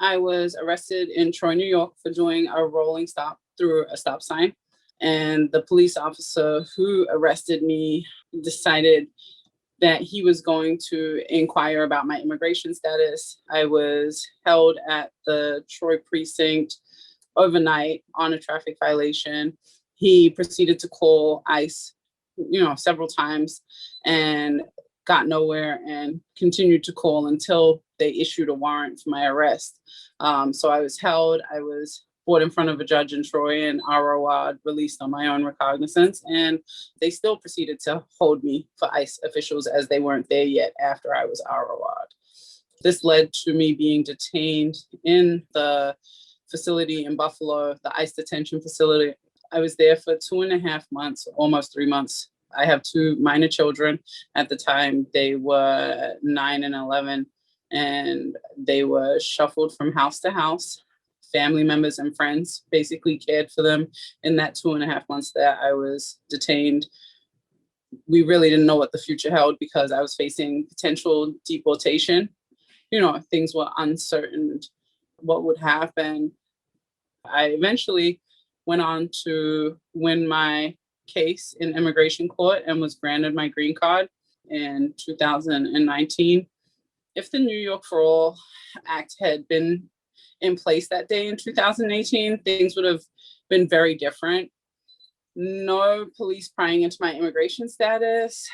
I was arrested in Troy, New York for doing a rolling stop through a stop sign. And the police officer who arrested me decided that he was going to inquire about my immigration status. I was held at the Troy precinct overnight on a traffic violation. He proceeded to call ICE, several times and got nowhere and continued to call until they issued a warrant for my arrest. So I was held, I was brought in front of a judge in Troy and ROA'd, released on my own recognizance, and they still proceeded to hold me for ICE officials as they weren't there yet after I was ROA'd. This led to me being detained in the facility in Buffalo, the ICE detention facility. I was there for 2.5 months, almost 3 months. I have 2 minor children. At the time, they were 9 and 11, and they were shuffled from house to house. Family members and friends basically cared for them in that 2.5 months that I was detained. We really didn't know what the future held because I was facing potential deportation. Things were uncertain what would happen. I eventually went on to win my case in immigration court and was granted my green card in 2019. If the New York for All Act had been in place that day in 2018, things would have been very different. No police prying into my immigration status,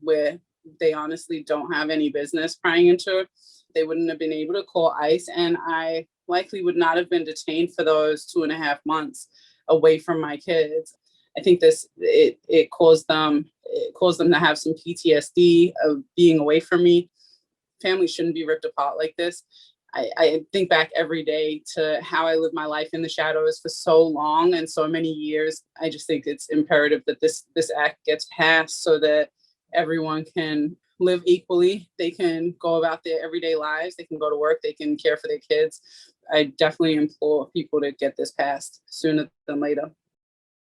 where they honestly don't have any business prying into it. They wouldn't have been able to call ICE, and I likely would not have been detained for those 2.5 months away from my kids. I think it caused them to have some PTSD of being away from me. Families shouldn't be ripped apart like this. I think back every day to how I lived my life in the shadows for so long and so many years. I just think it's imperative that this act gets passed so that everyone can live equally. They can go about their everyday lives. They can go to work. They can care for their kids. I definitely implore people to get this passed sooner than later.